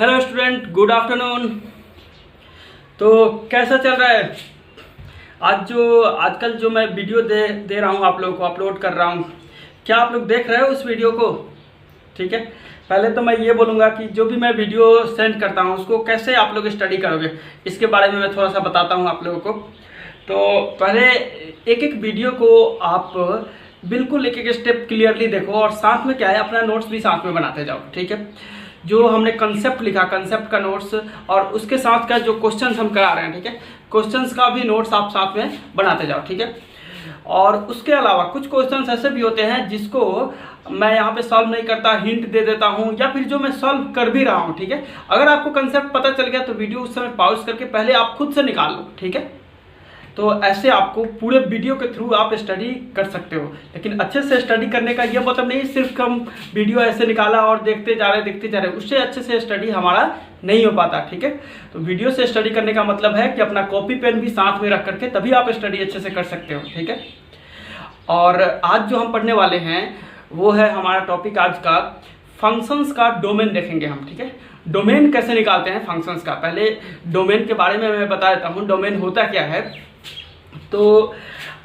Hello student, good afternoon. तो कैसा चल रहा है? आजकल जो मैं वीडियो दे रहा हूँ आप लोगों को, अपलोड कर रहा हूँ, क्या आप लोग देख रहे हो उस वीडियो को? ठीक है, पहले तो मैं ये बोलूँगा कि जो भी मैं वीडियो सेंड करता हूँ उसको कैसे आप लोग स्टडी करोगे, इसके बारे में मैं थोड़ा सा बताता हूँ आप लोगों को। तो पहले एक एक वीडियो को आप बिल्कुल एक एक स्टेप क्लियरली देखो, और साथ में क्या है, अपना नोट्स भी साथ में बनाते जाओ। ठीक है, जो हमने कंसेप्ट लिखा, कंसेप्ट का नोट्स, और उसके साथ का जो क्वेश्चंस हम करा रहे हैं, ठीक है, क्वेश्चंस का भी नोट्स आप साथ में बनाते जाओ। ठीक है, और उसके अलावा कुछ क्वेश्चंस ऐसे भी होते हैं जिसको मैं यहाँ पे सॉल्व नहीं करता, हिंट दे देता हूँ, या फिर जो मैं सॉल्व कर भी रहा हूँ। ठीक है, अगर आपको कंसेप्ट पता चल गया तो वीडियो उस समय पॉज करके पहले आप खुद से निकाल लो। ठीक है, तो ऐसे आपको पूरे वीडियो के थ्रू आप स्टडी कर सकते हो। लेकिन अच्छे से स्टडी करने का ये मतलब नहीं सिर्फ हम वीडियो ऐसे निकाला और देखते जा रहे, उससे अच्छे से स्टडी हमारा नहीं हो पाता। ठीक है, तो वीडियो से स्टडी करने का मतलब है कि अपना कॉपी पेन भी साथ में रख करके तभी आप स्टडी अच्छे से कर सकते हो। ठीक है, और आज जो हम पढ़ने वाले हैं वो है हमारा टॉपिक आज का फंक्शंस का डोमेन देखेंगे हम। ठीक है, डोमेन कैसे निकालते हैं फंक्शंस का, पहले डोमेन के बारे में मैं बता देता हूँ। डोमेन होता क्या है, तो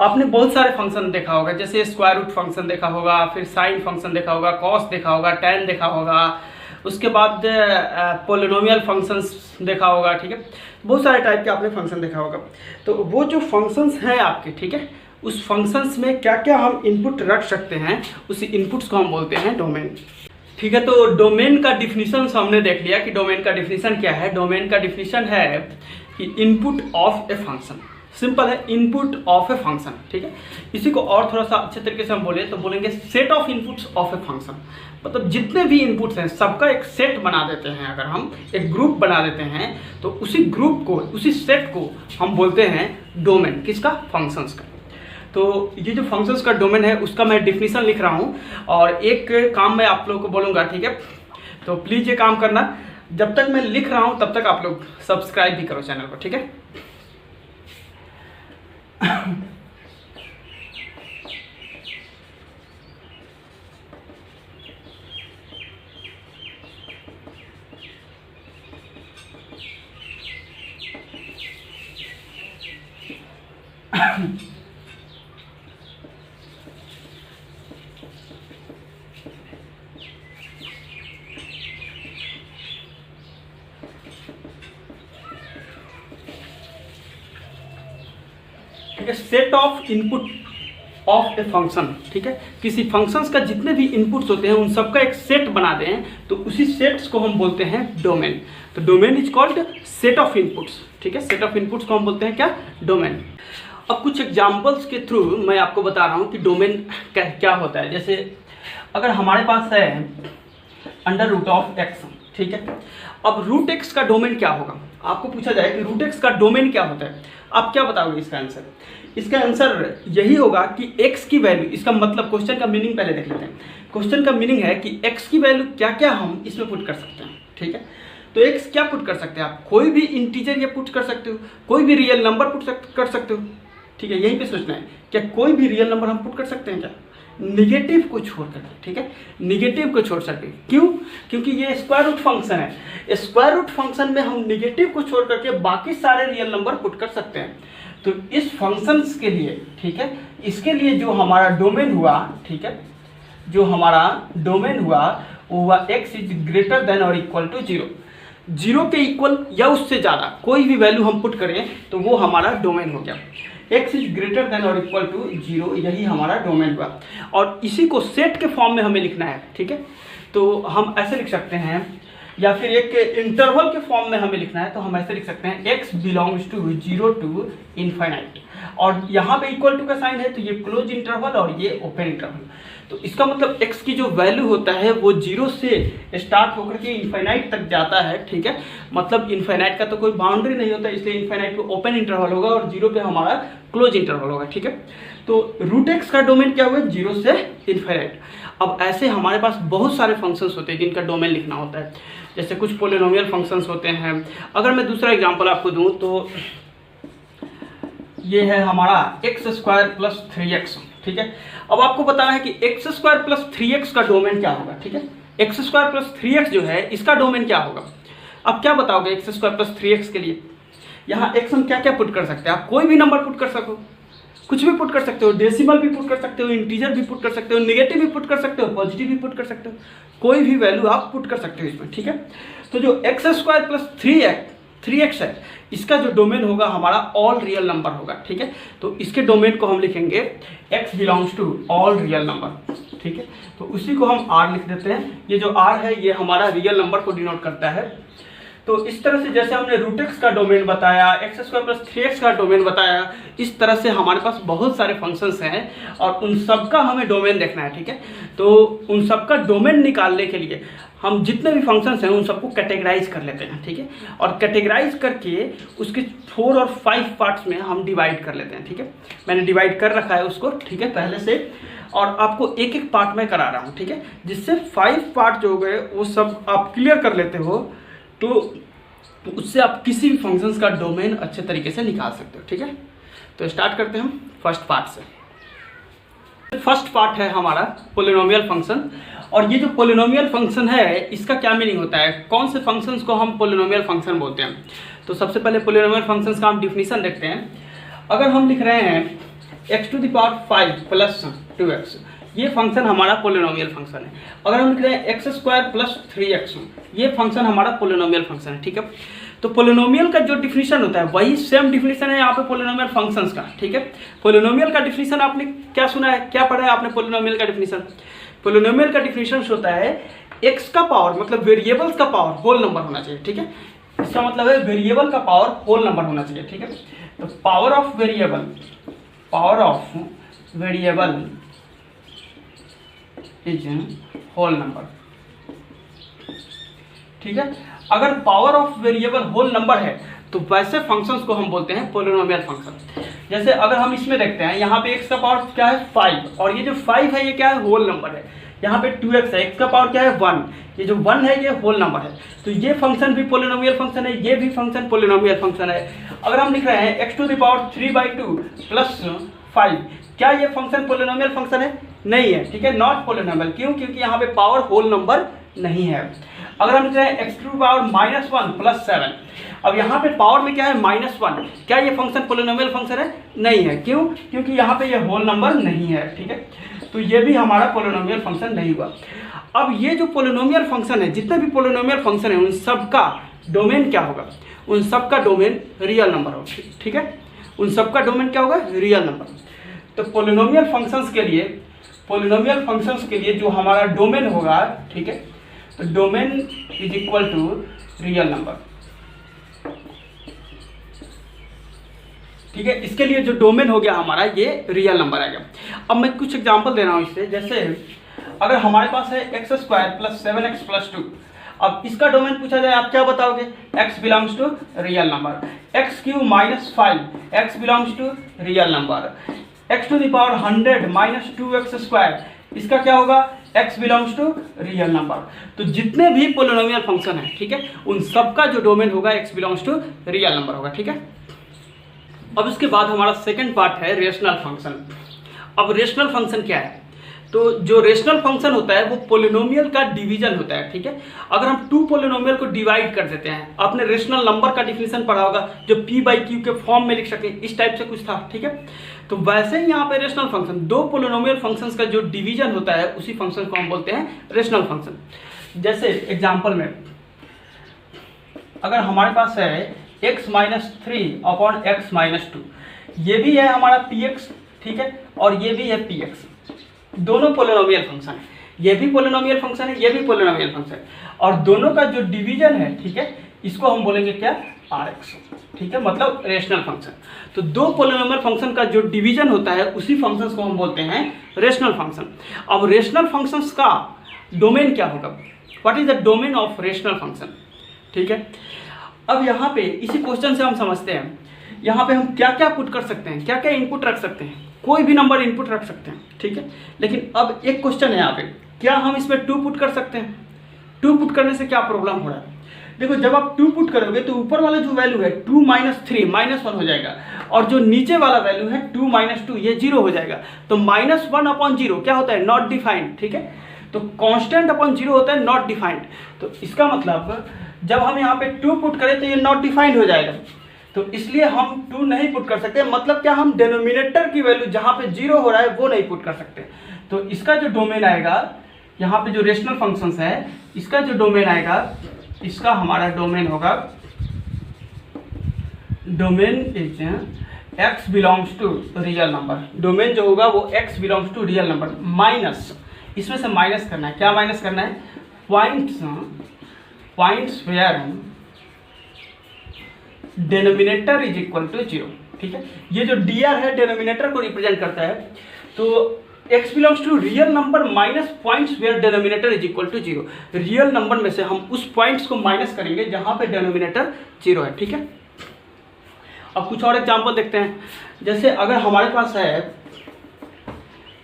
आपने बहुत सारे फंक्शन देखा होगा, जैसे स्क्वायर रूट फंक्शन देखा होगा, फिर साइन फंक्शन देखा होगा, कॉस देखा होगा, टैन देखा होगा, उसके बाद पोलिनोमियल फंक्शंस देखा होगा। ठीक है, बहुत सारे टाइप के आपने फंक्शन देखा होगा। तो वो जो फंक्शंस हैं आपके, ठीक है, उस फंक्शंस में क्या क्या हम इनपुट रख सकते हैं, उसी इनपुट्स को हम बोलते हैं डोमेन। ठीक है, तो डोमेन का डिफिनीशन हमने देख लिया कि डोमेन का डिफिनीशन क्या है। डोमेन का डिफिनीशन है कि input of a function, simple है, इनपुट ऑफ ए फंक्शन। ठीक है, इसी को और थोड़ा सा अच्छे तरीके से हम बोले तो बोलेंगे set of inputs of a function. मतलब जितने भी इनपुट्स हैं सबका एक सेट बना देते हैं, अगर हम एक ग्रुप बना देते हैं तो उसी ग्रुप को, उसी सेट को हम बोलते हैं डोमेन। किसका? फंक्शंस का। तो ये जो फंक्शंस का डोमेन है उसका मैं डिफिनीशन लिख रहा हूँ, और एक काम मैं आप लोगों को बोलूँगा। ठीक है, तो प्लीज़ ये काम करना, जब तक मैं लिख रहा हूँ तब तक आप लोग सब्सक्राइब भी करो चैनल को। ठीक है, ठीक है, set of input of a function. ठीक है, किसी फंक्शंस का जितने भी इनपुट्स होते हैं उन सबका एक सेट बना दें तो उसी सेट्स को हम बोलते हैं डोमेन। तो domain is called set of inputs. ठीक है, सेट ऑफ इनपुट्स को हम बोलते हैं क्या? डोमेन। अब कुछ एग्जांपल्स के थ्रू मैं आपको बता रहा हूँ कि डोमेन क्या होता है। जैसे अगर हमारे पास है अंडर रूट ऑफ एक्स, ठीक है, अब रूट एक्स का डोमेन क्या होगा? आपको पूछा जाए कि रूट एक्स का डोमेन क्या होता है, आप क्या बताओगे इसका आंसर? इसका आंसर यही होगा कि x की वैल्यू, इसका मतलब क्वेश्चन का मीनिंग पहले देख लेते हैं। क्वेश्चन का मीनिंग है कि x की वैल्यू क्या क्या हम इसमें पुट कर सकते हैं। ठीक है, तो x क्या पुट कर सकते हैं आप? कोई भी इंटीजर ये पुट कर सकते हो, कोई भी रियल नंबर पुट कर सकते हो। ठीक है, यहीं पे सोचना है, क्या कोई भी रियल नंबर हम पुट कर सकते हैं क्या? निगेटिव को छोड़ करके। ठीक है, निगेटिव को छोड़ सकते। क्यों? क्योंकि ये स्क्वायर रूट फंक्शन है। स्क्वायर रूट फंक्शन में हम निगेटिव को छोड़ करके बाकी सारे रियल नंबर पुट कर सकते हैं। तो इस फंक्शंस के लिए, ठीक है, इसके लिए जो हमारा डोमेन हुआ, ठीक है, जो हमारा डोमेन हुआ वो हुआ x इज ग्रेटर देन और इक्वल टू 0। 0 के इक्वल या उससे ज़्यादा कोई भी वैल्यू हम पुट करें तो वो हमारा डोमेन हो गया। x इज ग्रेटर देन और इक्वल टू 0, यही हमारा डोमेन हुआ। और इसी को सेट के फॉर्म में हमें लिखना है। ठीक है, तो हम ऐसे लिख सकते हैं, या फिर एक इंटरवल के फॉर्म में हमें लिखना है तो हम ऐसे लिख सकते हैं x belongs to 0 to infinite, और यहाँ पे इक्वल टू का साइन है तो ये क्लोज इंटरवल और ये ओपन इंटरवल। तो इसका मतलब x की जो वैल्यू होता है वो 0 से स्टार्ट होकर के इनफाइनाइट तक जाता है। ठीक है, मतलब इनफाइनाइट का तो कोई बाउंड्री नहीं होता, इसलिए इनफाइनाइट को ओपन इंटरवल होगा और 0 पे हमारा क्लोज इंटरवल होगा। ठीक है, तो रूट एक्स का डोमेन क्या हुआ? 0 से इनफाइनाइट। अब ऐसे हमारे पास बहुत सारे फंक्शंस होते हैं जिनका डोमेन लिखना होता है, जैसे कुछ पोलिनोमियल फंक्शंस होते हैं। अगर मैं दूसरा एग्जांपल आपको दूं तो ये है हमारा एक्स स्क्वायर प्लस 3x। ठीक है, अब आपको बताना है कि एक्स स्क्वायर प्लस 3x का डोमेन क्या होगा। ठीक है, एक्स स्क्वायर प्लस 3x जो है इसका डोमेन क्या होगा? अब क्या बताओगे एक्स स्क्वायर प्लस 3x के लिए? यहाँ x हम क्या क्या पुट कर सकते हैं? आप कोई भी नंबर पुट कर सको, कुछ भी पुट कर सकते हो, डेसिमल भी पुट कर सकते हो, इंटीजर भी पुट कर सकते हो, नेगेटिव भी पुट कर सकते हो, पॉजिटिव भी पुट कर सकते हो, कोई भी वैल्यू आप पुट कर सकते हो इसमें, ठीक है। तो जो एक्स स्क्वायर प्लस 3x है, इसका जो डोमेन होगा हमारा ऑल रियल नंबर होगा, ठीक है। तो इसके डोमेन को हम लिखेंगे x belongs to all real number, ठीक है। तो उसी को हम r लिख देते हैं। ये जो r है ये हमारा रियल नंबर को डिनोट करता है। तो इस तरह से जैसे हमने रूट एक्स का डोमेन बताया, एक्स स्क्वायर प्लस 3x का डोमेन बताया, इस तरह से हमारे पास बहुत सारे फंक्शंस हैं और उन सब का हमें डोमेन देखना है, ठीक है। तो उन सब का डोमेन निकालने के लिए हम जितने भी फंक्शंस हैं उन सबको कैटेगराइज कर लेते हैं, ठीक है। और कैटेगराइज करके उसके 4 और 5 पार्ट्स में हम डिवाइड कर लेते हैं, ठीक है। मैंने डिवाइड कर रखा है उसको, ठीक है, पहले से, और आपको एक एक पार्ट में करा रहा हूँ, ठीक है, जिससे 5 पार्ट जो हो गए वो सब आप क्लियर कर लेते हो, तो उससे आप किसी भी फंक्शंस का डोमेन अच्छे तरीके से निकाल सकते हो, ठीक है। तो स्टार्ट करते हैं हम फर्स्ट पार्ट से। फर्स्ट पार्ट है हमारा पोलिनोमियल फंक्शन, और ये जो पोलिनोमियल फंक्शन है इसका क्या मीनिंग होता है, कौन से फंक्शंस को हम पोलिनोमियल फंक्शन बोलते हैं। तो सबसे पहले पोलिनोमियल फंक्शंस का हम डिफिनीशन देखते हैं। अगर हम लिख रहे हैं x⁵ प्लस 2x, ये फंक्शन हमारा पोलिनोमियल फंक्शन है। अगर हम लिख रहे हैं x² प्लस 3x, ये फंक्शन हमारा पोलिनोमियल फंक्शन है, ठीक है। तो पोलिनोमियल का जो डिफिनीशन होता है वही सेम डिफिनीशन है यहाँ पे पोलिनोमियल फंक्शंस का, ठीक है। पोलिनोमियल का डिफिनीशन आपने क्या सुना है, क्या पढ़ा है आपने पोलिनोमियल का डिफिनीशन? पोलिनोमियल का डिफिनीशन होता है x का पावर, मतलब वेरिएबल्स का पावर होल नंबर होना चाहिए, ठीक है। इसका मतलब है वेरिएबल का पावर होल नंबर होना चाहिए, ठीक है। तो power of variable is whole number, ठीक है। अगर power of variable whole number है तो वैसे फंक्शंस को हम बोलते हैं पोलिनोमियल फंक्शन। जैसे अगर हम इसमें देखते हैं, यहाँ पे x का पावर क्या है 5, और ये जो 5 है ये क्या है, होल नंबर है। यहाँ पे 2x है, x का पावर क्या है 1, ये जो 1 है ये होल नंबर है। तो ये फंक्शन भी पोलिनोमियल फंक्शन है, ये भी फंक्शन पोलिनोमियल फंक्शन है। अगर हम लिख रहे हैं x⁵ प्लस 5, क्या ये फंक्शन पोलिनोमियल फंक्शन है? नहीं है, ठीक है, नॉट पोलिनोमियल। क्यों? क्योंकि यहाँ पे पावर होल नंबर नहीं है। अगर हम लिख रहे हैं x⁻⁻1 प्लस 7, अब यहाँ पे पावर में क्या है -1, क्या ये फंक्शन पोलिनोमियल फंक्शन है? नहीं है। क्यों? क्योंकि यहाँ पे ये होल नंबर नहीं है, ठीक है। तो ये भी हमारा पोलिनोमियल फंक्शन नहीं हुआ। अब ये जो पोलिनोमियल फंक्शन है, जितने भी पोलिनोमियल फंक्शन है, उन सब का डोमेन क्या होगा? उन सब का डोमेन रियल नंबर होगा, ठीक है। उन सब का डोमेन क्या होगा? Real number. तो पोलिनोमियल फंक्शंस के लिए जो हमारा डोमेन होगा, ठीक है, तो domain is equal to real number, ठीक है। इसके लिए जो डोमेन हो गया हमारा ये रियल नंबर आ गया। अब मैं कुछ एग्जांपल दे रहा हूँ इससे। जैसे अगर हमारे पास है x² प्लस 7x प्लस 2, अब इसका डोमेन पूछा जाए, आप क्या बताओगे? x belongs to real number. x³ minus 5, x belongs to real number. x⁻100 minus 2x², इसका क्या होगा? x belongs to real number. तो जितने भी पोलिनोमियल फंक्शन है, ठीक है, उन सबका जो डोमेन होगा x belongs to real number होगा, ठीक है। अब इसके बाद हमारा सेकंड पार्ट है रेशनल फंक्शन। अब रेशनल फंक्शन क्या है? तो जो रेशनल फंक्शन होता है वो पोलिनोमियल का डिवीजन होता है, ठीक है। अगर हम 2 पोलिनोमियल को डिवाइड कर देते हैं, आपने रेशनल नंबर का डिफिनीशन पढ़ा होगा, जो p/q के फॉर्म में लिख सके, इस टाइप से कुछ था, ठीक है। तो वैसे ही यहाँ पे रेशनल फंक्शन, 2 पोलिनोमियल फंक्शंस का जो डिवीजन होता है उसी फंक्शन को हम बोलते हैं रेशनल फंक्शन। जैसे एग्जाम्पल में अगर हमारे पास है x-3/x-2, ये भी है हमारा px, ठीक है, और ये भी है px, दोनों पोलिनोमियल फंक्शन है। ये भी पोलिनोमियल फंक्शन है, ये भी पोलिनोमियल फंक्शन है, और दोनों का जो डिवीजन है, ठीक है, इसको हम बोलेंगे क्या? rx, ठीक है, मतलब रेशनल फंक्शन। तो 2 पोलिनोमियल फंक्शन का जो डिवीजन होता है उसी फंक्शंस को हम बोलते हैं रेशनल फंक्शन। अब रेशनल फंक्शंस का डोमेन क्या होगा? What is the domain of rational function, ठीक है। अब यहाँ पे इसी क्वेश्चन से हम समझते हैं, यहाँ पे हम क्या क्या पुट कर सकते हैं, क्या क्या इनपुट रख सकते हैं। कोई भी नंबर इनपुट रख सकते हैं, ठीक है। लेकिन अब एक क्वेश्चन है यहाँ पे, क्या हम इसमें 2 पुट कर सकते हैं? 2 पुट करने से क्या प्रॉब्लम हो रहा है? देखो, जब आप 2 पुट करोगे तो ऊपर वाला जो वैल्यू है 2 - 3 -1 हो जाएगा, और जो नीचे वाला वैल्यू है 2 - 2 ये 0 हो जाएगा। तो -1/0 क्या होता है? नॉट डिफाइंड, ठीक है। तो कांस्टेंट अपॉन 0 होता है नॉट डिफाइंड। तो इसका मतलब जब हम यहाँ पे 2 पुट करें तो ये नॉट डिफाइंड हो जाएगा, तो इसलिए हम 2 नहीं पुट कर सकते। मतलब क्या, हम डिनोमिनेटर की वैल्यू जहाँ पे 0 हो रहा है वो नहीं पुट कर सकते। तो इसका जो डोमेन आएगा, यहाँ पे जो रेशनल फंक्शंस है, इसका जो डोमेन आएगा, इसका हमारा डोमेन होगा, domain is x belongs to real number. Domain जो होगा वो x belongs to real number minus, इसमें से माइनस करना है। क्या माइनस करना है? Points where denominator is equal to 0। ठीक है, ये जो dr है डिनोमिनेटर को रिप्रेजेंट करता है। तो x belongs to real number minus points where denominator is equal to 0। Real number में से हम उस पॉइंट्स को माइनस करेंगे जहां पे डिनोमिनेटर 0 है। ठीक है, अब कुछ और एग्जांपल देखते हैं। जैसे अगर हमारे पास है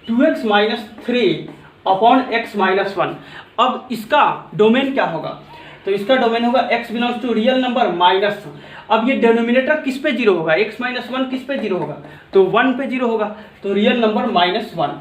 2x minus 3 upon x minus 1, अब इसका डोमेन क्या होगा? तो इसका डोमेन होगा x belongs to real number minus. अब ये डिनोमिनेटर किस पे 0 होगा? x माइनस 1 किस पे 0 होगा? तो 1 पे 0 होगा, तो रियल नंबर माइनस 1।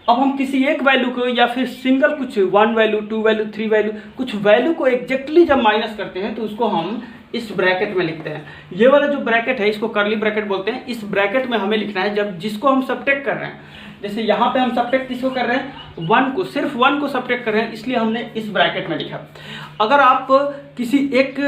अब हम किसी एक वैल्यू को या फिर सिंगल कुछ 1 वैल्यू, 2 वैल्यू, 3 वैल्यू, कुछ वैल्यू को एग्जैक्टली जब माइनस करते हैं तो उसको हम इस ब्रैकेट में लिखते हैं। ये वाला जो ब्रैकेट है इसको कर्ली ब्रैकेट बोलते हैं। इस ब्रैकेट में हमें लिखना है जब जिसको हम सब्ट्रैक्ट कर रहे हैं। जैसे यहाँ पे हम सब्ट्रैक्ट किसको कर रहे हैं? 1 को, सिर्फ 1 को सब्ट्रैक्ट कर रहे हैं, इसलिए हमने इस ब्रैकेट में लिखा। अगर आप किसी एक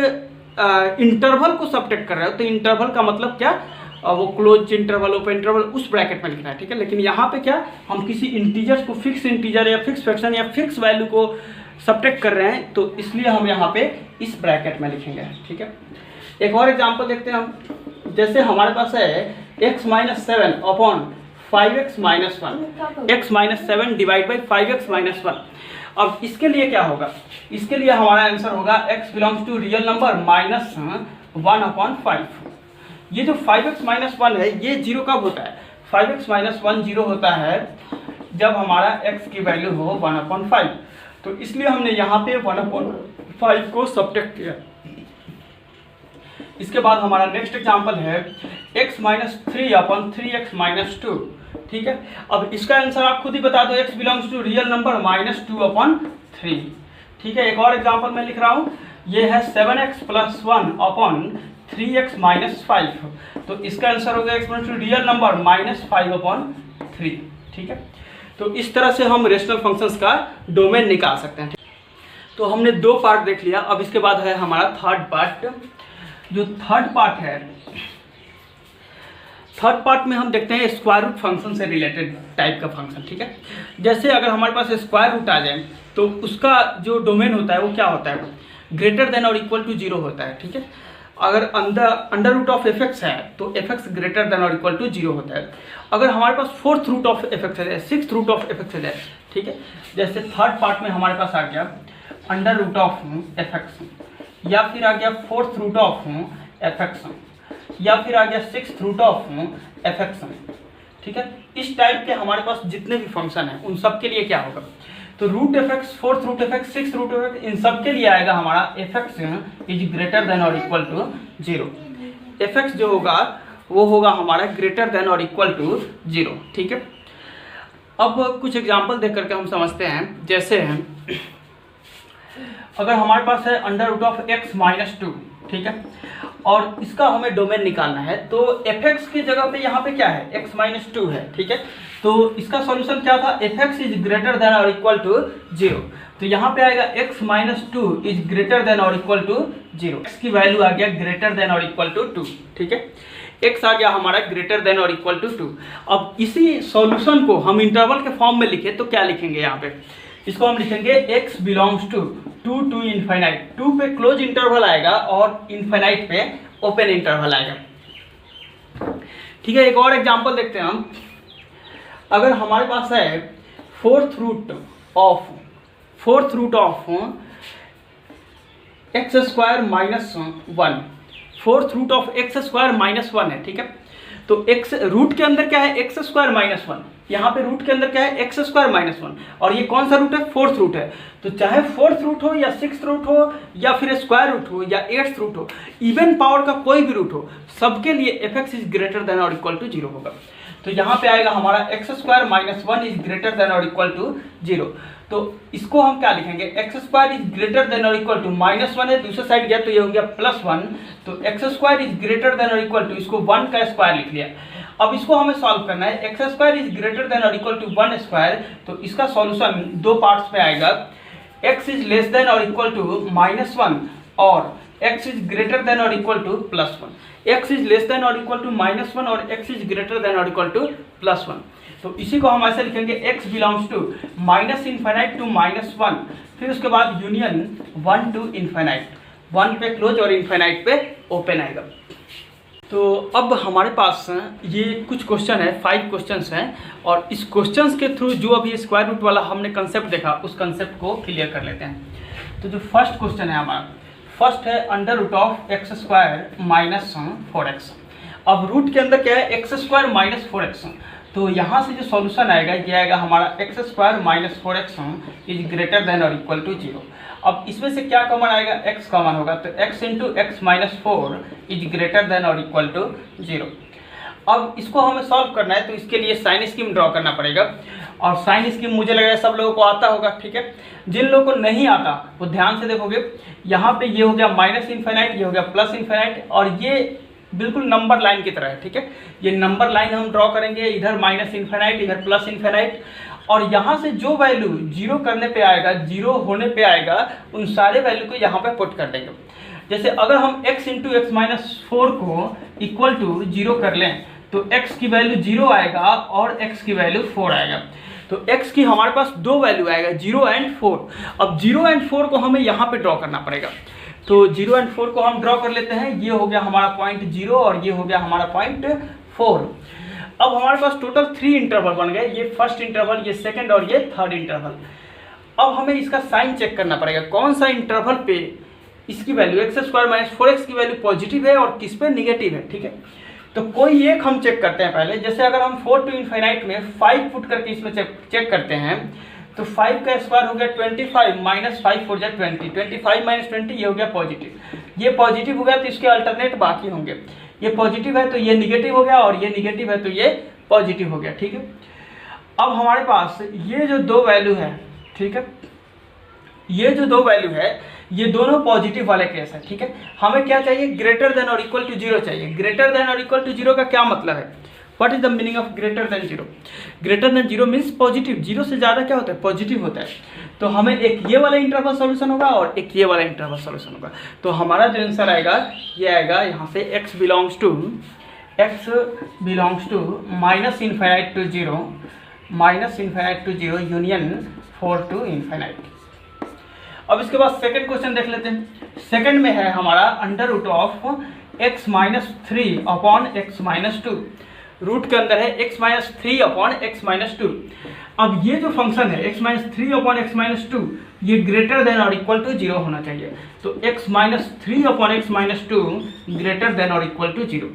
इंटरवल को सब्ट्रैक्ट कर रहे हो तो इंटरवल का मतलब क्या? वो क्लोज इंटरवल, ओपन इंटरवल, उस ब्रैकेट में लिखना है। ठीक है, लेकिन यहाँ पे क्या, हम किसी इंटीजर्स को, फिक्स इंटीजर या फिक्स फ्रैक्शन या फिक्स वैल्यू को सब्ट्रैक्ट कर रहे हैं, तो इसलिए हम यहाँ पे इस ब्रैकेट में लिखेंगे। ठीक है, एक और एग्जांपल देखते हैं हम। जैसे हमारे पास है x minus 7 upon 5x minus 1, x minus 7 divide by 5x minus 1। अब इसके लिए क्या होगा? इसके लिए हमारा आंसर होगा x belongs to real number minus 1 upon 5। ये जो 5x माइनस 1 है ये 0 कब होता है? 5x माइनस 1 0 होता है जब हमारा x की वैल्यू हो 1 अपॉन 5। तो इसलिए हमने यहाँ पे 1 अपॉन 5 को सब्ट्रैक्ट किया। इसके बाद हमारा नेक्स्ट एग्जांपल है x minus 3 upon 3x minus 2। ठीक है, अब इसका आंसर आप खुद ही बता दो। x belongs to real number minus 2 upon 3। ठीक है, एक और एग्जांपल मैं लिख रहा हूँ। ये है 7x plus 1 upon 3x minus 5। तो इसका आंसर हो गया x belongs to real number minus 5 upon 3। ठीक है, तो इस तरह से हम रेशनल फंक्शंस का डोमेन निकाल सकते हैं। तो हमने 2 पार्ट देख लिया। अब इसके बाद है हमारा थर्ड पार्ट। जो थर्ड पार्ट है, थर्ड पार्ट में हम देखते हैं स्क्वायर रूट फंक्शन से रिलेटेड टाइप का फंक्शन। ठीक है, जैसे अगर हमारे पास स्क्वायर रूट आ जाए तो उसका जो डोमेन होता है वो क्या होता है? ग्रेटर देन और इक्वल टू 0 होता है। ठीक है, अगर अंडर रूट ऑफ एफ है तो एफ ग्रेटर देन और इक्वल टू 0 होता है। अगर हमारे पास फोर्थ रूट ऑफ एफ है, सिक्स रूट ऑफ एफ है। ठीक है, जैसे थर्ड पार्ट में हमारे पास आ गया अंडर रूट ऑफ एफ, या फिर आ गया फोर्थ रूट ऑफ एफ, या फिर आ गया सिक्स रूट ऑफ एफ। ठीक है, इस टाइप के हमारे पास जितने भी फंक्शन हैं उन सब के लिए क्या होगा? तो root f x, fourth root f x, six root f x, इन सब के लिए आएगा हमारा f x is greater than और इक्वल टू 0। एफ एक्स जो होगा वो होगा हमारा ग्रेटर देन और इक्वल टू 0। ठीक है, अब कुछ एग्जांपल देख करके हम समझते हैं। जैसे अगर हमारे पास है under root of x minus 2। ठीक है, और इसका हमें डोमेन निकालना है। तो एफ एक्स की जगह पे यहाँ पे क्या है? x माइनस 2 है। ठीक है, तो इसका सॉल्यूशन क्या था? F x is greater than और इक्वल टू 0। तो यहाँ पे आएगा x minus 2 is greater than और इक्वल टू 0। x की वैल्यू आ गया ग्रेटर देन और इक्वल टू 2। ठीक है, x आ गया हमारा ग्रेटर देन और इक्वल टू 2। अब इसी सॉल्यूशन को हम इंटरवल के फॉर्म में लिखे तो क्या लिखेंगे? यहाँ पे इसको हम लिखेंगे x belongs to 2 to infinite. 2 पे क्लोज इंटरवल आएगा और इनफाइनाइट पे ओपन इंटरवल आएगा। ठीक है, एक और एग्जांपल देखते हैं हम। अगर हमारे पास है fourth root of x square minus 1, fourth root of x square minus 1 है। ठीक है, तो एक्स रूट के अंदर क्या है? X square minus 1। यहाँ पे रूट के अंदर क्या है? X square minus 1। और ये कौन सा रूट है? फोर्थ रूट है। तो चाहे फोर्थ रूट हो या सिक्स रूट हो या फिर स्क्वायर रूट हो या एट्थ रूट हो, इवन पावर का कोई भी रूट हो, सबके लिए F x is greater than और इक्वल टू 0 होगा। तो यहाँ पे आएगा हमारा x square minus 1 is greater than और इक्वल टू 0। तो इसको हम क्या लिखेंगे, x square is greater than और इक्वल टू -1 है, दूसरे साइड गया तो ये हो गया +1, तो x square is greater than और इक्वल टू, इसको 1 का स्क्वायर लिख लिया। अब इसको हमें सॉल्व करना है, x square is greater than और इक्वल टू 1 स्क्वायर, तो इसका सॉल्यूशन दो पार्ट्स में आएगा, x इज लेस देन और इक्वल टू -1 और x इज ग्रेटर देन और equal to +1। x is less than और इक्वल टू -1 और x इज ग्रेटर देन और इक्वल टू +1। तो इसी को हम ऐसे लिखेंगे, x बिलोंग्स टू -∞ टू -1, फिर उसके बाद यूनियन 1 टू इनफाइनाइट, 1 पे क्लोज और इनफाइनाइट पे ओपन आएगा। तो अब हमारे पास ये कुछ क्वेश्चन है, 5 क्वेश्चंस हैं, और इस क्वेश्चंस के थ्रू जो अभी स्क्वायर रूट वाला हमने कंसेप्ट देखा उस कंसेप्ट को क्लियर कर लेते हैं। तो जो फर्स्ट क्वेश्चन है हमारा, फर्स्ट है √(x²-4x)। अब रूट के अंदर क्या है, x² - 4x, तो यहाँ से जो सॉल्यूशन आएगा ये आएगा हमारा x² - 4x is greater than और इक्वल टू 0। अब इसमें से क्या कॉमन आएगा, x कॉमन होगा, तो x × x - 4 is greater than और इक्वल टू 0। अब इसको हमें सॉल्व करना है, तो इसके लिए साइन स्कीम ड्रॉ करना पड़ेगा, और साइन स्कीम मुझे लग रहा है सब लोगों को आता होगा, ठीक है। जिन लोगों को नहीं आता वो ध्यान से देखोगे, यहाँ पे ये हो गया -∞, ये हो गया +∞, और ये बिल्कुल नंबर लाइन की तरह है, ठीक है। ये नंबर लाइन हम ड्रॉ करेंगे, इधर -∞, इधर +∞, और यहाँ से जो वैल्यू 0 करने पे आएगा, 0 होने पे आएगा, उन सारे वैल्यू को यहाँ पे पुट कर देंगे। जैसे अगर हम x × x - 4 को इक्वल टू 0 कर लें, तो x की वैल्यू 0 आएगा और x की वैल्यू 4 आएगा। तो x की हमारे पास दो वैल्यू आएगा, 0 और 4। अब 0 और 4 को हमें यहाँ पे ड्रॉ करना पड़ेगा, तो 0 और 4 को हम ड्रॉ कर लेते हैं। ये हो गया हमारा पॉइंट 0 और ये हो गया हमारा पॉइंट 4। अब हमारे पास टोटल 3 इंटरवल बन गए, ये फर्स्ट इंटरवल, ये सेकंड और ये थर्ड इंटरवल। अब हमें इसका साइन चेक करना पड़ेगा, कौन सा इंटरवल पे इसकी वैल्यू x² - 4x की वैल्यू पॉजिटिव है और किस पे निगेटिव है, ठीक है। तो कोई एक हम चेक करते हैं पहले, जैसे अगर हम 4 टू इनफाइनाइट में 5 पुट करके इसमें चेक करते हैं, तो 5 का स्क्वायर हो गया 25 -5 4 जा 20, 25 - 20 ये हो गया पॉजिटिव। ये पॉजिटिव हो गया तो इसके अल्टरनेट बाकी होंगे, ये पॉजिटिव है तो ये निगेटिव हो गया, और ये निगेटिव है तो ये पॉजिटिव हो गया, ठीक है। अब हमारे पास ये जो दो वैल्यू है, ठीक है, ये जो दो वैल्यू है ये दोनों पॉजिटिव वाले केस है, ठीक है। हमें क्या चाहिए, ग्रेटर देन और इक्वल टू 0 चाहिए। ग्रेटर देन और इक्वल टू 0 का क्या मतलब है, what is the meaning of greater than 0? Greater than 0 means positive, 0 से ज़्यादा क्या होता है, पॉजिटिव होता है। तो हमें एक ये वाला इंटरवल सॉल्यूशन होगा और एक ये वाला इंटरवल सॉल्यूशन होगा। तो हमारा जो आंसर आएगा ये आएगा यहाँ से x belongs to -∞ to 0 union 4 to infinite. अब इसके बाद सेकंड क्वेश्चन देख लेते हैं। सेकंड में है हमारा √(x - 3/x - 2)। रूट के अंदर है x - 3/x - 2। अब ये जो फंक्शन है x - 3/x - 2 ये ग्रेटर देन और इक्वल टू 0 होना चाहिए। तो x - 3/x - 2 ग्रेटर देन और इक्वल टू 0।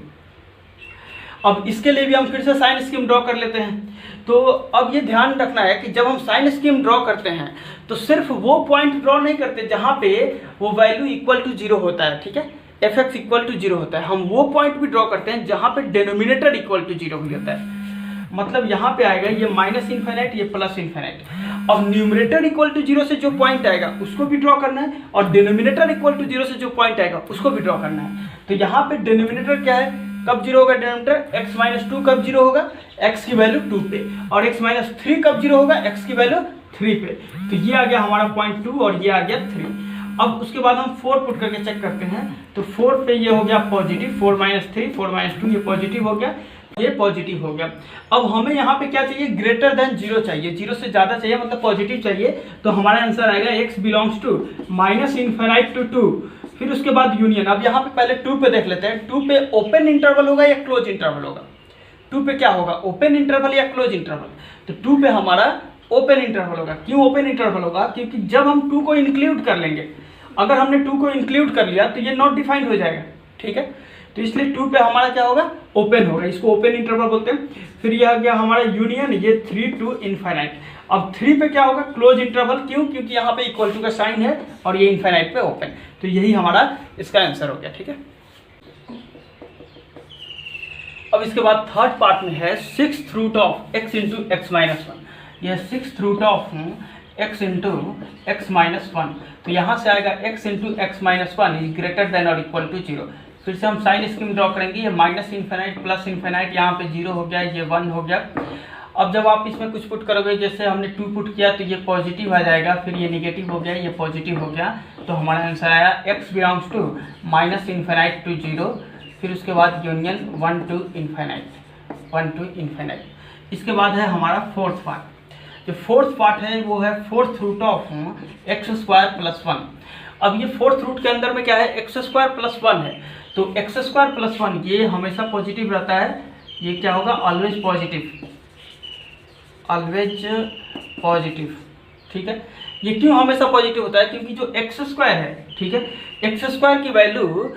अब इसके लिए भी हम फिर से साइन स्कीम ड्रॉ कर लेते हैं। तो अब ये ध्यान रखना है कि जब हम साइन स्कीम ड्रॉ करते हैं तो सिर्फ वो पॉइंट ड्रॉ नहीं करते जहाँ पे वो वैल्यू इक्वल टू 0 होता है, ठीक है, fx इक्वल टू 0 होता है। हम वो पॉइंट भी ड्रॉ करते हैं जहाँ पे डिनोमिनेटर इक्वल टू 0 हो जाता है। मतलब यहाँ पे आएगा ये -∞, ये +∞। अब न्यूमरेटर इक्वल टू 0 से जो पॉइंट आएगा उसको भी ड्रॉ करना है, और डिनोमिनेटर इक्वल टू 0 से जो पॉइंट आएगा उसको भी ड्रॉ करना है। तो यहाँ पे डिनोमिनेटर क्या है, कब 0 होगा डिनोमिनेटर, x - 2 कब 0 होगा, x की वैल्यू 2 पे, और x - 3 कब 0 होगा, x की वैल्यू 3 पे। तो ये आ गया हमारा पॉइंट 2 और ये आ गया 3। अब उसके बाद हम 4 पुट करके चेक करते हैं, तो 4 पे ये हो गया पॉजिटिव, 4 - 3 4 - 2 ये पॉजिटिव हो गया, ये पॉजिटिव हो गया। अब हमें यहाँ पे क्या चाहिए, ग्रेटर देन 0 चाहिए, 0 से ज़्यादा चाहिए, मतलब पॉजिटिव चाहिए। तो हमारा आंसर आएगा x बिलोंग्स टू -∞ टू 2, फिर उसके बाद यूनियन। अब यहाँ पे पहले 2 पे देख लेते हैं, 2 पे ओपन इंटरवल होगा या क्लोज इंटरवल होगा। 2 पे क्या होगा, ओपन इंटरवल या क्लोज इंटरवल। तो 2 पे हमारा ओपन इंटरवल होगा। क्यों ओपन इंटरवल होगा, क्योंकि जब हम 2 को इंक्लूड कर लेंगे, अगर हमने 2 को इंक्लूड कर लिया तो ये नॉट डिफाइंड हो जाएगा, ठीक है। तो इसलिए 2 पे हमारा क्या होगा, ओपन होगा, इसको ओपन इंटरवल बोलते हैं। फिर यह आ गया हमारा यूनियन, ये 3 टू इनफाइनाइट। अब 3 पे क्या होगा, क्लोज इंटरवल। क्यों, क्योंकि यहाँ पे इक्वल टू का साइन है और ये इनफाइनाइट पे ओपन। तो यही हमारा इसका आंसर हो गया, ठीक है। अब इसके बाद थर्ड पार्ट में है 6th root of x × x - 1। यह 6th root of x into x minus one, तो यहाँ से आएगा x into x minus one is greater than और इक्वल टू जीरो। फिर से हम साइन स्कीम ड्रॉ करेंगे, ये माइनस इन्फिनाइट प्लस इन्फिनाइट, यहाँ पे जीरो हो गया, ये वन हो गया। अब जब आप इसमें कुछ पुट करोगे, जैसे हमने 2 पुट किया तो ये पॉजिटिव आ जाएगा, फिर ये निगेटिव हो गया, ये पॉजिटिव हो गया, तो हमारा आंसर आया x belongs to minus infinite to zero, फिर उसके बाद यूनियन 1 to इन्फिनाइट। इसके बाद है हमारा फोर्थ पार्ट। जो फोर्थ पार्ट है वो है fourth root of x square plus one. अब ये फोर्थ रूट के अंदर में क्या है, एक्स स्क्वायर प्लस वन है, तो एक्स स्क्वायर प्लस वन ये हमेशा पॉजिटिव रहता है, ये क्या होगा, ऑलवेज पॉजिटिव, ऑलवेज पॉजिटिव, ठीक है। ये क्यों हमेशा पॉजिटिव होता है, क्योंकि जो एक्स स्क्वायर है, ठीक है, एक्स स्क्वायर की वैल्यू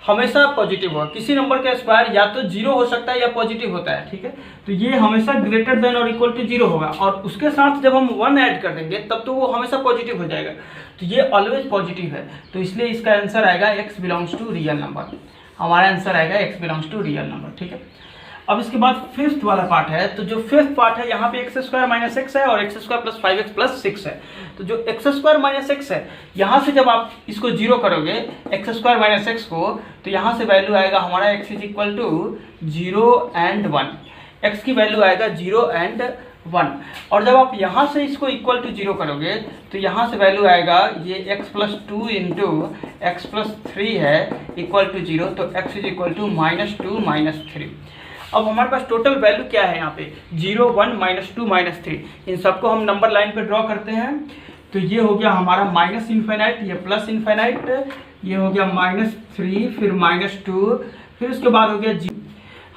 हमेशा पॉजिटिव होगा। किसी नंबर का स्क्वायर या तो जीरो हो सकता है या पॉजिटिव होता है, ठीक है, तो ये हमेशा ग्रेटर देन और इक्वल टू जीरो होगा, और उसके साथ जब हम वन ऐड कर देंगे तब तो वो हमेशा पॉजिटिव हो जाएगा, तो ये ऑलवेज पॉजिटिव है, तो इसलिए इसका आंसर आएगा x belongs to real number. हमारा आंसर आएगा x belongs to real number, ठीक है। अब इसके बाद फिफ्थ वाला पार्ट है, तो जो फिफ्थ पार्ट है यहाँ पे एक्स स्क्वायर माइनस एक्स है और x square plus 5x plus 6 है। तो जो एक्स स्क्वायर माइनस एक्स है, यहाँ से जब आप इसको जीरो करोगे एक्स स्क्वायर माइनस एक्स को, तो यहाँ से वैल्यू आएगा हमारा x is equal to 0 and 1, x की वैल्यू आएगा 0 and 1, और जब आप यहाँ से इसको इक्वल टू 0 करोगे तो यहाँ से वैल्यू आएगा ये x plus 2 into x plus 3 है इक्वल टू 0, तो x इज इक्वल टू -2 -3। अब हमारे पास टोटल वैल्यू क्या है यहाँ पे, 0 1 -2 -3, इन सबको हम नंबर लाइन पे ड्रॉ करते हैं, तो ये हो गया हमारा माइनस इन्फिनाइट, ये प्लस इन्फिनाइट, ये हो गया -3, फिर -2, फिर उसके बाद हो गया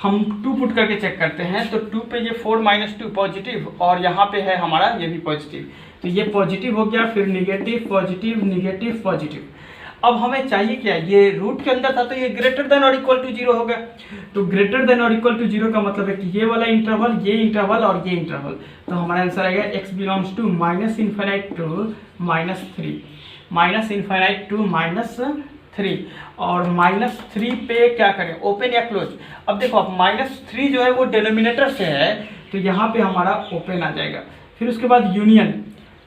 हम 2 पुट करके चेक करते हैं, तो 2 पे ये 4 -2 पॉजिटिव, और यहाँ पे है हमारा ये भी पॉजिटिव, तो ये पॉजिटिव हो गया, फिर निगेटिव पॉजिटिव निगेटिव पॉजिटिव। अब हमें चाहिए क्या, ये रूट के अंदर था तो ये ग्रेटर देन और इक्वल टू 0 हो गया, तो ग्रेटर देन और इक्वल टू 0 का मतलब है कि ये वाला इंटरवल, ये इंटरवल और ये इंटरवल, तो हमारा आंसर आएगा x belongs to minus infinite to -3, minus infinite to -3, और -3 पे क्या करें, ओपन या क्लोज। अब देखो आप -3 जो है वो डिनोमिनेटर से है, तो यहाँ पे हमारा ओपन आ जाएगा, फिर उसके बाद यूनियन,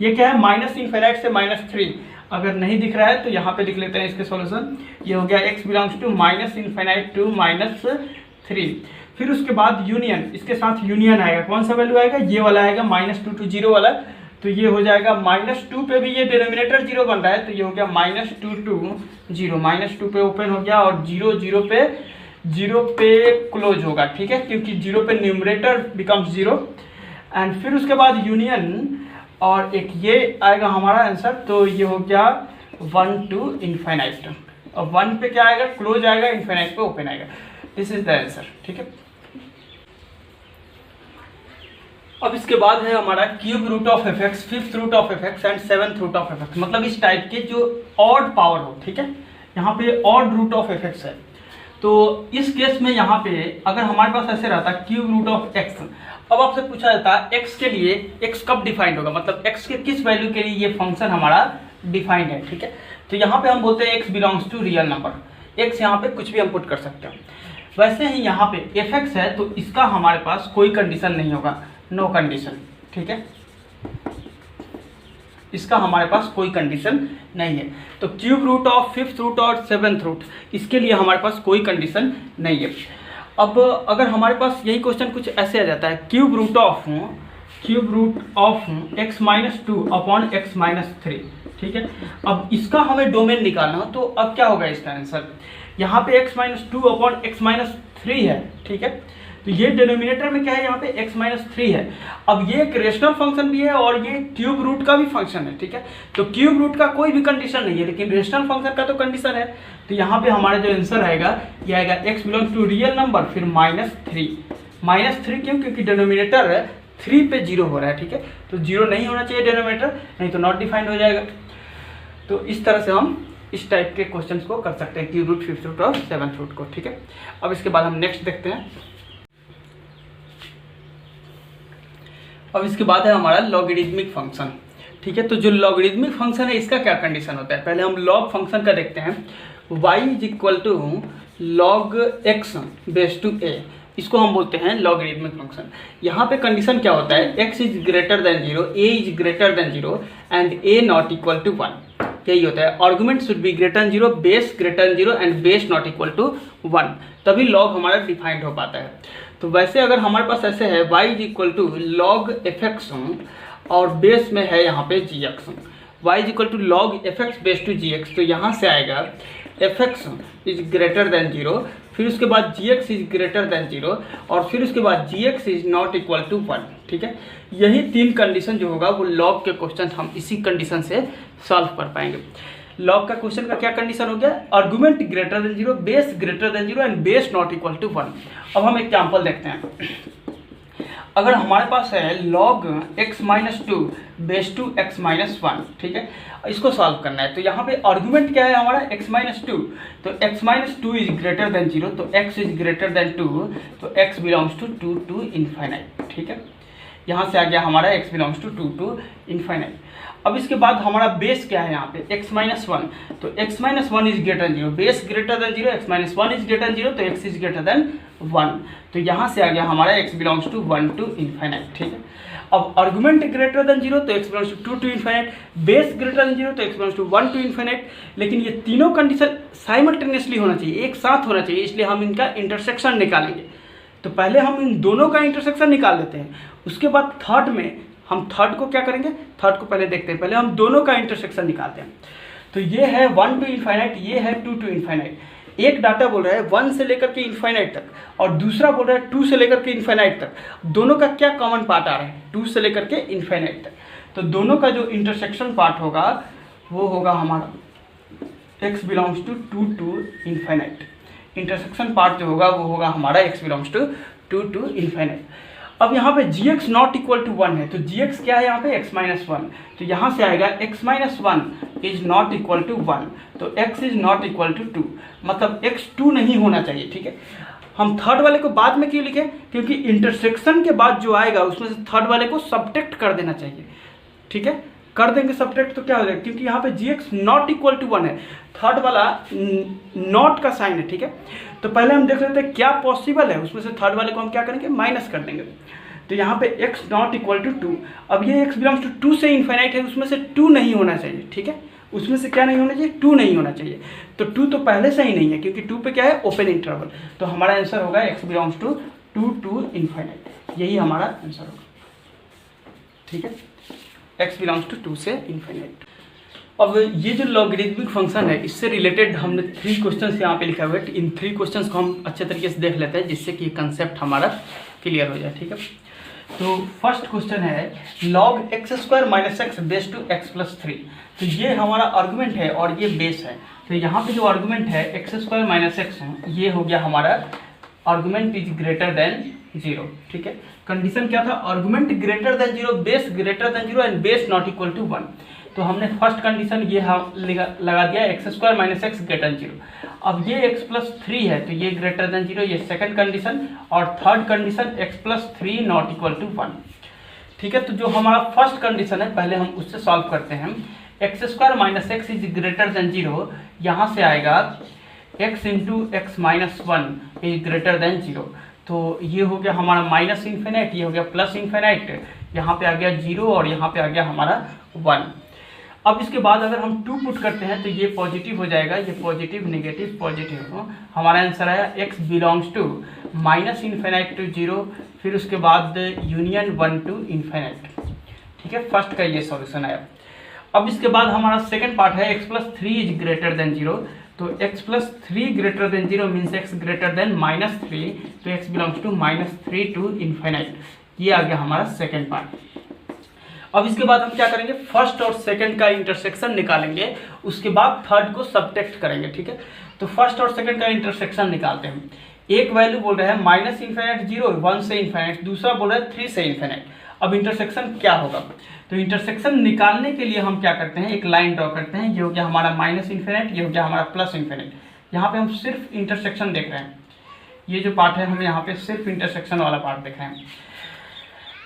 ये क्या है, माइनस इन्फिनाइट से -3, अगर नहीं दिख रहा है तो यहाँ पे लिख लेते हैं इसके सॉल्यूशन, ये हो गया x belongs to minus infinite to -3, फिर उसके बाद यूनियन, इसके साथ यूनियन आएगा, कौन सा वैल्यू आएगा, ये वाला आएगा -2 to 0 वाला, तो ये हो जाएगा -2 पे भी ये डिनोमिनेटर 0 बन रहा है, तो ये हो गया -2 to 0, -2 पे ओपन हो गया, और 0 पे क्लोज होगा, ठीक है, क्योंकि 0 पे न्यूमरेटर बिकम्स 0, एंड फिर उसके बाद यूनियन, और एक ये आएगा हमारा आंसर, तो ये हो गया 1 to इन्फिनाइट, और 1 पे क्या आएगा, क्लोज आएगा, इन्फिनाइट पे ओपन आएगा, दिस इज द आंसर, ठीक है। अब इसके बाद है हमारा cube root of f x, fifth root of f x and seventh root of f x, मतलब इस टाइप के जो ऑड पावर हो, ठीक है, यहाँ पे odd root of f x है, तो इस केस में यहाँ पे अगर हमारे पास ऐसे रहता क्यूब रूट ऑफ एक्स, अब आपसे पूछा जाता है एक्स के लिए एक्स कब डिफाइंड होगा, मतलब एक्स के किस वैल्यू के लिए ये फंक्शन हमारा डिफाइंड है, ठीक है, तो यहाँ पे हम बोलते हैं x belongs to real number, x यहाँ पे कुछ भी हम पुट कर सकते हैं। वैसे ही यहाँ पे एफ एक्स है, तो इसका हमारे पास कोई कंडीशन नहीं होगा, नो कंडीशन, ठीक है, इसका हमारे पास कोई कंडीशन नहीं है। तो cube root of fifth root और सेवेंथ रूट, इसके लिए हमारे पास कोई कंडीशन नहीं है। अब अगर हमारे पास यही क्वेश्चन कुछ ऐसे आ जाता है, cube root of x minus 2 upon x minus 3, ठीक है, अब इसका हमें डोमेन निकालना हो, तो अब क्या होगा इसका आंसर, यहाँ पे x minus 2 upon x minus 3 है, ठीक है, तो ये डिनोमिनेटर में क्या है, यहाँ पे x माइनस 3 है। अब ये एक रेशनल फंक्शन भी है और ये क्यूब रूट का भी फंक्शन है, ठीक है, तो क्यूब रूट का कोई भी कंडीशन नहीं है, लेकिन रेशनल फंक्शन का तो कंडीशन है, तो यहाँ पे हमारा जो आंसर आएगा ये आएगा x belongs to real number, फिर -3 क्यों, क्योंकि डिनोमिनेटर 3 पे 0 हो रहा है, ठीक है, तो 0 नहीं होना चाहिए डिनोमिनेटर, नहीं तो नॉट डिफाइंड हो जाएगा। तो इस तरह से हम इस टाइप के क्वेश्चंस को कर सकते हैं, क्यूब रूट, फिफ्थ रूट और सेवंथ रूट को, ठीक है। अब इसके बाद हम नेक्स्ट देखते हैं। अब इसके बाद है हमारा लॉगरिदमिक फंक्शन, ठीक है, तो जो लॉगरिदमिक फंक्शन है इसका क्या कंडीशन होता है, पहले हम लॉग फंक्शन का देखते हैं। y is equal to log x base to a, इसको हम बोलते हैं लॉगरिदमिक फंक्शन। यहाँ पे कंडीशन क्या होता है, x is greater than 0, a is greater than 0 and a not equal to 1। यही होता है, argument should be greater than 0, base greater than 0 and base not equal to 1, तभी लॉग हमारा डिफाइंड हो पाता है। तो वैसे अगर हमारे पास ऐसे है y is equal to log f x और बेस में है यहाँ पे g x, y is equal to log f x base to g x, तो यहाँ से आएगा f x is greater than 0, फिर उसके बाद g x is greater than 0 और फिर उसके बाद g x is not equal to 1। ठीक है, यही 3 कंडीशन जो होगा वो लॉग के क्वेश्चन हम इसी कंडीशन से सॉल्व कर पाएंगे। लॉग का क्वेश्चन का क्या कंडीशन हो गया, argument greater than 0, base greater than 0 and base not equal to 1। अब हम एग्जाम्पल देखते हैं। अगर हमारे पास है log x minus 2 base to x minus 1, ठीक है, इसको सॉल्व करना है। तो यहाँ पे आर्गुमेंट क्या है हमारा x माइनस 2, तो x minus 2 is greater than 0, तो x इज ग्रेटर देन 2, तो x belongs to 2 to infinite. ठीक है, यहाँ से आ गया हमारा x belongs to 2 to infinite. अब इसके बाद हमारा बेस क्या है यहाँ पे x माइनस 1, तो x minus 1 is greater than 0, base greater than 0, x minus 1 is greater than 0, तो x इज ग्रेटर देन 1, तो यहाँ से आ गया हमारा x belongs to 1 to infinite. ठीक है, अब आर्गुमेंट ग्रेटर देन 0, तो x belongs to 2 to infinite, base greater than 0, तो x belongs to 1 to infinite. लेकिन ये तीनों कंडीशन साइमल्टेनियसली होना चाहिए, एक साथ होना चाहिए, इसलिए हम इनका इंटरसेक्शन निकालेंगे। तो पहले हम इन दोनों का इंटरसेक्शन निकाल लेते हैं, उसके बाद थर्ड में हम थर्ड को क्या करेंगे, थर्ड को पहले देखते हैं, पहले हम दोनों का इंटरसेक्शन निकालते हैं। तो ये है 1 टू इनफाइनाइट, ये है 2 टू इनफाइनाइट। एक डाटा बोल रहा है 1 से लेकर के इनफाइनाइट तक और दूसरा बोल रहा है 2 से लेकर के इनफाइनाइट तक। दोनों का क्या कॉमन पार्ट आ रहा है, 2 से लेकर के इनफाइनाइट तक। तो दोनों का जो इंटरसेक्शन पार्ट होगा वो होगा हमारा x belongs to 2 to infinite. Intersection part जो होगा वो होगा हमारा x belongs to 2 to infinite. अब यहाँ पे g x not equal to 1 है, तो जी एक्स क्या है यहाँ पे x माइनस 1, तो यहाँ से आएगा x minus 1 is not equal to 1, तो x is not equal to 2, मतलब x 2 नहीं होना चाहिए। ठीक है, हम थर्ड वाले को बाद में क्यों लिखे, क्योंकि इंटरसेक्शन के बाद जो आएगा उसमें से थर्ड वाले को सब्ट्रैक्ट कर देना चाहिए। ठीक है, कर देंगे सब्ट्रैक्ट तो क्या हो जाएगा, क्योंकि यहाँ पे g x not equal to 1 है, थर्ड वाला नॉट का साइन है। ठीक है, तो पहले हम देख लेते हैं क्या पॉसिबल है, उसमें से थर्ड वाले को हम क्या करेंगे, माइनस कर देंगे। तो यहाँ पे x नॉट इक्वल टू 2, अब ये x बिलोंग्स टू 2 से इनफाइनाइट है, उसमें से 2 नहीं होना चाहिए। ठीक है, उसमें से क्या नहीं होना चाहिए, 2 नहीं होना चाहिए। तो 2 तो पहले से ही नहीं है, क्योंकि 2 पे क्या है, ओपन इंटरवल। तो हमारा आंसर होगा x belongs to 2 to infinite, यही हमारा आंसर होगा। ठीक है, x बिलोंग्स टू 2 से इनफाइनाइट। अब ये जो लॉगरिदमिक फंक्शन है इससे रिलेटेड हमने 3 क्वेश्चंस यहाँ पे लिखा हुआ है। इन 3 क्वेश्चंस को हम अच्छे तरीके से देख लेते हैं, जिससे कि कंसेप्ट हमारा क्लियर हो जाए। ठीक है, तो फर्स्ट क्वेश्चन है log x square minus x base to x plus 3। तो ये हमारा आर्गुमेंट है और ये बेस है। तो यहाँ पे जो आर्गुमेंट है एक्स स्क्वायर माइनस एक्स है, ये हो गया हमारा आर्गुमेंट इज ग्रेटर देन 0। ठीक है, कंडीशन क्या था, argument greater than 0, base greater than 0 and base not equal to 1। तो हमने फर्स्ट कंडीशन ये लगा दिया x square minus x greater than 0। अब ये x प्लस 3 है, तो ये ग्रेटर देन 0, ये सेकंड कंडीशन, और third condition x plus 3 not equal to 1। ठीक है, तो जो हमारा फर्स्ट कंडीशन है पहले हम उससे सॉल्व करते हैं। X square minus x is greater than 0, यहाँ से आएगा x into x minus 1 is greater than 0। तो ये हो गया हमारा माइनस इन्फिनाइट, ये हो गया प्लस इन्फिनाइट, यहाँ पे आ गया 0 और यहाँ पे आ गया हमारा 1। अब इसके बाद अगर हम 2 पुट करते हैं तो ये पॉजिटिव हो जाएगा, ये पॉजिटिव नेगेटिव पॉजिटिव हो, हमारा आंसर आया x belongs to minus infinite to 0, फिर उसके बाद यूनियन 1 टू इन्फिनाइट। ठीक है, फर्स्ट का ये सॉल्यूशन आया। अब इसके बाद हमारा सेकंड पार्ट है x plus 3 is greater than 0। तो x plus 3 greater than 0 means x greater than minus 3, तो x belongs to minus 3 to infinite. ये आ गया हमारा सेकंड पार्ट। अब इसके बाद हम क्या करेंगे, फर्स्ट और सेकंड का इंटरसेक्शन निकालेंगे, उसके बाद थर्ड को सब्ट्रैक्ट करेंगे। ठीक है, तो फर्स्ट और सेकंड का इंटरसेक्शन निकालते हैं। एक वैल्यू बोल रहा है माइनस इन्फिनाइट 0, 1 से इन्फिनाइट, दूसरा बोल रहा है 3 से इन्फिनाइट। अब इंटरसेक्शन क्या होगा, तो इंटरसेक्शन निकालने के लिए हम क्या करते हैं, एक लाइन ड्रॉ करते हैं। ये हो गया हमारा माइनस इन्फिनाइट, ये हो गया हमारा प्लस इन्फिनाइट। यहाँ पे हम सिर्फ इंटरसेक्शन देख रहे हैं, ये जो पार्ट है हम यहाँ पे सिर्फ इंटरसेक्शन वाला पार्ट देख रहे हैं।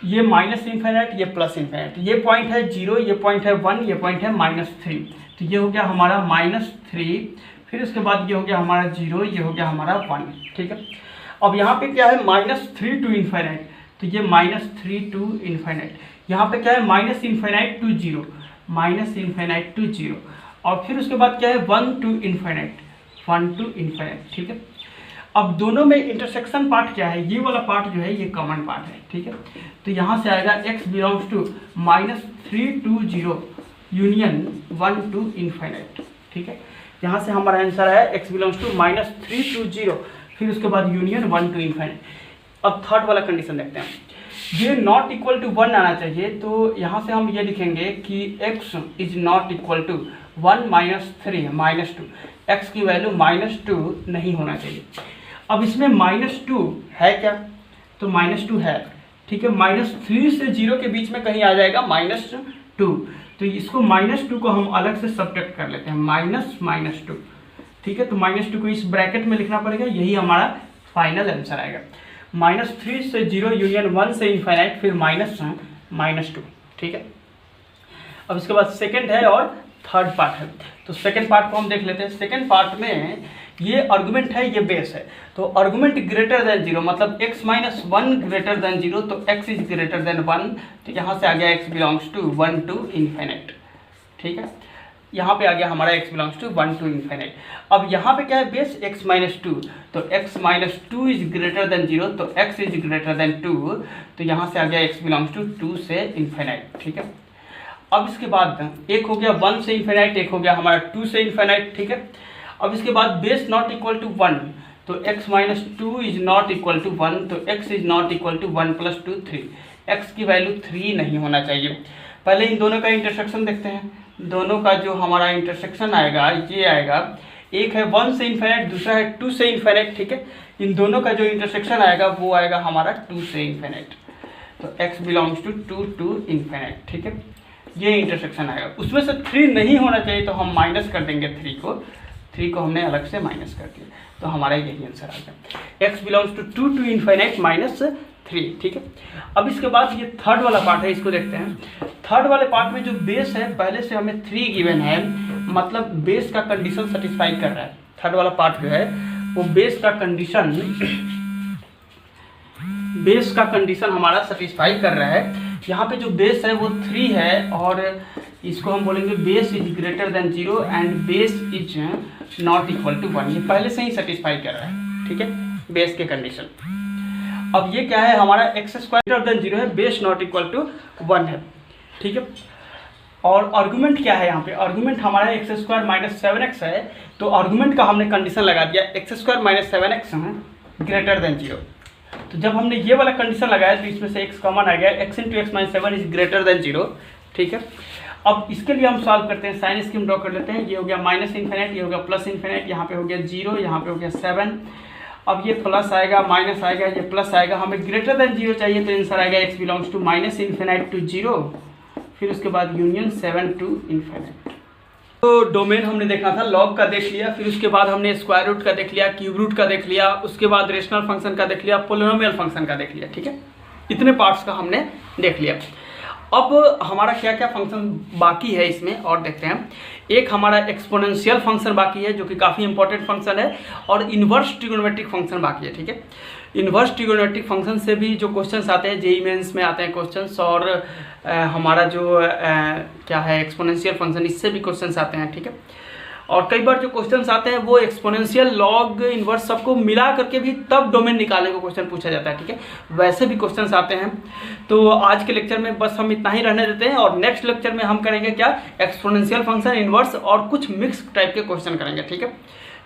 ये माइनस इन्फिनाइट, ये प्लस इन्फिनाइट, ये पॉइंट है 0, ये पॉइंट है 1, ये पॉइंट है -3। तो ये हो गया हमारा -3, फिर उसके बाद ये हो गया हमारा 0, ये हो गया हमारा 1। ठीक है, अब यहाँ पे क्या है -3 टू इन्फाइनाइट, तो ये -3 टू इन्फाइनाइट। यहाँ पे क्या है minus infinite to zero, minus infinite to zero, और फिर उसके बाद क्या है 1 टू इन्फाइनाइट, 1 टू इन्फाइनाइट, ठीक है। अब दोनों में इंटरसेक्शन पार्ट क्या है, ये वाला पार्ट जो है ये कॉमन पार्ट है, ठीक है। तो यहाँ से आएगा x belongs to -3 to zero union 1 to infinite, ठीक है। यहाँ से हमारा आंसर है x belongs to -3 to zero, फिर उसके बाद यूनियन 1 टू इन्फाइनाइट। अब थर्ड वाला कंडीशन देखते हैं, ये नॉट इक्वल टू 1 आना चाहिए, तो यहाँ से हम ये लिखेंगे कि x is not equal to 1 -3 -2, x की वैल्यू -2 नहीं होना चाहिए। अब इसमें -2 है क्या, तो -2 है, ठीक है। -3 से 0 के बीच में कहीं आ जाएगा -2, तो इसको -2 को हम अलग से सब्ट्रैक्ट कर लेते हैं, -2, ठीक है। तो -2 को इस ब्रैकेट में लिखना पड़ेगा, यही हमारा फाइनल आंसर आएगा। -3 से 0 यूनियन 1 से इन्फाइनाइट, फिर -2, ठीक है। अब इसके बाद सेकंड है और थर्ड पार्ट है, तो सेकंड पार्ट को हम देख लेते हैं। सेकंड पार्ट में ये आर्गुमेंट है, ये बेस है, तो आर्गुमेंट ग्रेटर देन 0 मतलब x - 1 ग्रेटर देन 0, तो x इज ग्रेटर देन 1, तो यहाँ से आ गया x belongs to 1 to infinite, ठीक है। यहाँ पे आ गया हमारा x belongs to 1 to infinite. अब यहाँ पे क्या है बेस x - 2, तो x - 2 इज ग्रेटर देन 0, तो x इज ग्रेटर देन 2, तो यहाँ से आ गया x बिलोंग्स टू 2 से इन्फाइनाइट, ठीक है। अब इसके बाद एक हो गया 1 से इन्फाइनाइट, एक हो गया हमारा 2 से इन्फाइनाइट, ठीक है। अब इसके बाद बेस नॉट इक्वल टू 1, तो x - 2 is not equal to 1, तो x is not equal to 1 + 2 3, x की वैल्यू 3 नहीं होना चाहिए। पहले इन दोनों का इंटरसेक्शन देखते हैं, दोनों का जो हमारा इंटरसेक्शन आएगा ये आएगा, एक है 1 से इन्फाइनाइट, दूसरा है 2 से इन्फाइनाइट, ठीक है। इन दोनों का जो इंटरसेक्शन आएगा वो आएगा हमारा 2 से इन्फाइनाइट, तो x belongs to 2 to infinite, ठीक है। ये इंटरसेक्शन आएगा, उसमें से 3 नहीं होना चाहिए, तो हम माइनस कर देंगे 3 को हमने अलग से माइनस कर दिया, तो हमारा यही आंसर आ गया, x belongs to 2 to infinite -3, ठीक है। अब इसके बाद ये थर्ड वाला पार्ट है, इसको देखते हैं। थर्ड वाले पार्ट में जो बेस है पहले से हमें 3 गिवन है, मतलब बेस का कंडीशन सेटिस्फाई कर रहा है। थर्ड वाला पार्ट जो है वो बेस का कंडीशन हमारा सेटिस्फाई कर रहा है। यहाँ पे जो बेस है वो 3 है, और इसको हम बोलेंगे base is greater than 0 and base is not equal to 1, ये पहले से ही सेटिस्फाई कर रहा है, ठीक है, बेस के कंडीशन। अब ये क्या है हमारा x² ग्रेटर देन 0 है, बेस नॉट इक्वल टू 1 है, ठीक है। और आर्गुमेंट क्या है यहाँ पे, आर्गुमेंट हमारा x² - 7x है, तो आर्गुमेंट का हमने कंडीशन लगा दिया x² - 7x ग्रेटर देन 0। तो जब हमने ये वाला कंडीशन लगाया तो इसमें से x कॉमन आ गया, x × x - 7 is greater than 0, ठीक है। अब इसके लिए हम सॉल्व करते हैं, साइन स्कीम ड्रॉ कर लेते हैं। ये हो गया -इन्फाइनाइट, ये हो गया +इन्फाइनाइट, यहाँ पे हो गया 0, यहाँ पे हो गया 7। अब ये प्लस आएगा, माइनस आएगा, ये प्लस आएगा, हमें ग्रेटर देन 0 चाहिए, तो आंसर आएगा x belongs to -infinite to 0, फिर उसके बाद यूनियन 7 टू इन्फाइनाइट। तो डोमेन हमने देखा था, लॉग का देख लिया, फिर उसके बाद हमने स्क्वायर रूट का देख लिया, क्यूब रूट का देख लिया, उसके बाद रेशनल फंक्शन का देख लिया, पोलिनोमियल फंक्शन का देख लिया, ठीक है। इतने पार्ट्स का हमने देख लिया। अब हमारा क्या क्या फंक्शन बाकी है इसमें और देखते हैं। एक हमारा एक्सपोनेंशियल फंक्शन बाकी है जो कि काफ़ी इंपॉर्टेंट फंक्शन है, और इन्वर्स ट्रिगोनोमेट्रिक फंक्शन बाकी है, ठीक है। इन्वर्स ट्रिगोनोमेट्रिक फंक्शन से भी जो क्वेश्चंस आते हैं, जेईई मेंस में आते हैं क्वेश्चंस, और हमारा जो क्या है एक्सपोनेंशियल फंक्शन, इससे भी क्वेश्चंस आते हैं, ठीक है। और कई बार जो क्वेश्चंस आते हैं वो एक्सपोनेंशियल, लॉग, इन्वर्स सबको मिला करके भी तब डोमेन निकालने को क्वेश्चन पूछा जाता है, ठीक है। वैसे भी क्वेश्चंस आते हैं। तो आज के लेक्चर में बस हम इतना ही रहने देते हैं, और नेक्स्ट लेक्चर में हम करेंगे क्या, एक्सपोनेंशियल फंक्शन, इन्वर्स और कुछ मिक्स टाइप के क्वेश्चन करेंगे, ठीक है,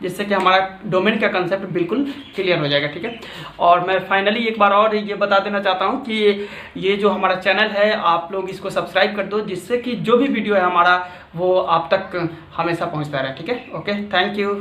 जिससे कि हमारा डोमेन का कंसेप्ट बिल्कुल क्लियर हो जाएगा, ठीक है। और मैं फाइनली एक बार और ये बता देना चाहता हूँ कि ये जो हमारा चैनल है आप लोग इसको सब्सक्राइब कर दो, जिससे कि जो भी वीडियो है हमारा वो आप तक हमेशा पहुँचता रहे, ठीक है। Okay, thank you.